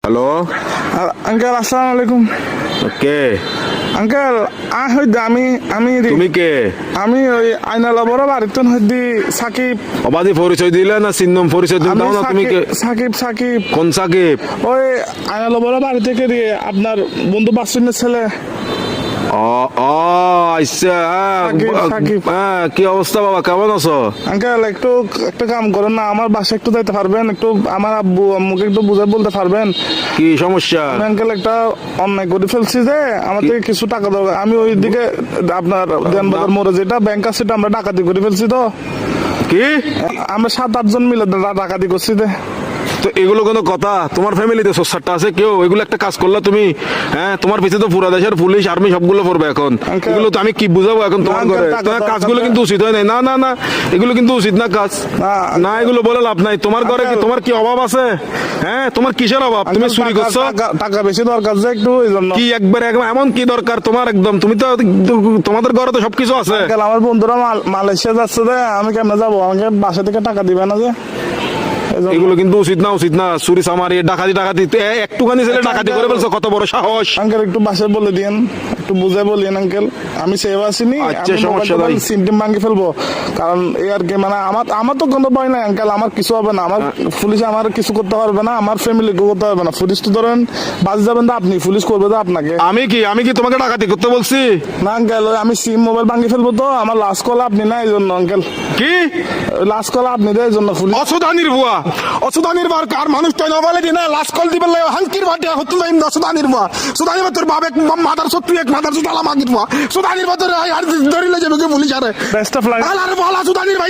Hello uncle আসসালামু আলাইকুম। কে uncle আমি তুমি কে আমি ওই আইনালা বড় বাড়িতে হইদি সাকিব। অবাধি পরিচয় দিলে না চিহ্ন পরিচয় দিলে আমি দাও না তুমি কে সাকিব কোন সাকিব ওই আইনালা বড় বাড়ি থেকে দিয়ে আপনার বন্ধু বাসুনের ছেলে। ও ও আচ্ছা সাকিব। হ্যাঁ কি অবস্থা বাবা কেমন আছো? আঙ্কেল একটু একটা কাম করেন না, আমার বাসায় একটু যাইতে পারবেন? একটু আমার আব্বু আম্মুকে একটু বুঝাই বলতে পারবেন? কি সমস্যা? আমি আঙ্কেল একটা অন্যায় করে ফেলছি যে আমার থেকে কিছু টাকা দরকার। আমি ওই দিকে আপনার দেনবাজার মোড়ে যেটা ব্যাংক আছে সেটা আমরা ডাকাতি করে ফেলছি। তো কি আমরা 7-8 জন মিলে ডাকাতি করছি। তো এগুলো কোনো কথা? তোমার ফ্যামিলিতে সোসারটা আছে কেউ? এগুলো একটা কাজ করলা তুমি? হ্যাঁ তোমার পিছনে তো পুরা দেশের পুলিশ আর্মি সবগুলো পড়বে এখন। Uncle, এগুলো তো আমি কি বুঝাবো এখন তোমার Uncle, ঘরে? টাকা তোমার দরকার কাজগুলো না। কিন্তু উচিত হয় নাই। না না না এগুলো কিন্তু উচিত না কাজ। না, না এগুলো বলে লাভ নাই। তোমার ঘরে কি Uncle, তোমার কি অভাব আছে? হ্যাঁ তোমার কিসের অভাব? তুমি আঙ্কেল, চুরি করছো? টাকা বেশি দরকার যে একটু এই জন্য। কি একবার এমন কি দরকার তোমার? একদম তুমি তো তোমাদের ঘরে তো সবকিছু আছে। আঙ্কেল আমার বন্ধুরা মালয়েশিয়া যাচ্ছে যে আমি কেমনে যাবো? আমাকে বাসা থেকে টাকা দিবে না যে এই জন্য। এগুলো কিন্তু উচিত না উচিত না। চুরি চামারি ডাকাতি ডাকাতি একটুখানি ছেলে আচ্ছা, ডাকাতি করে Uncle, ফেলছো, কত বড় সাহস! আঙ্কেল একটু বাসায় বলে দিয়েন, একটু বুঝে বলিয়েন আঙ্কেল। আমি সেভ আসিনি, আচ্ছা, সমস্যা নাই। সিমটিম ভাঙি ফেলবো। কারণ এই আর কি মানে আমার তো কোনো ভয় নাই আঙ্কেল, আমার কিছু হবে না। আমার পুলিশ আমার কিছু করতে পারবে না, আমার ফ্যামিলি করতে পারবে না। পুলিশ তো ধরেন বাস যাবেন তো আপনি, পুলিশ করবে তো আপনাকে। আমি কি তোমাকে ডাকাতি করতে বলছি? না আঙ্কেল, আমি সিম মোবাইল ভাঙি ফেলবো। তো আমার লাস্ট কল আপনি না, এই জন্য আঙ্কেল। কি লাস্ট কল আপনি দেয় এই জন্য পুলিশ। অসুদানির বুয়া অসুদানির বার কার মানুষটা নবালে দিনা লাস্ট কল দিবে লাই হাঙ্কির বাটে হতো না অসুদানির বুয়া সুদানির বাতর বাবে মাদার সত্তু এক মাদার সুদালা মাগির বুয়া সুদানির বাতর আর ধরিলে যাবে পুলিশ আরে বেস্ট অফ লাক। আলার বলা সুদানির ভাই।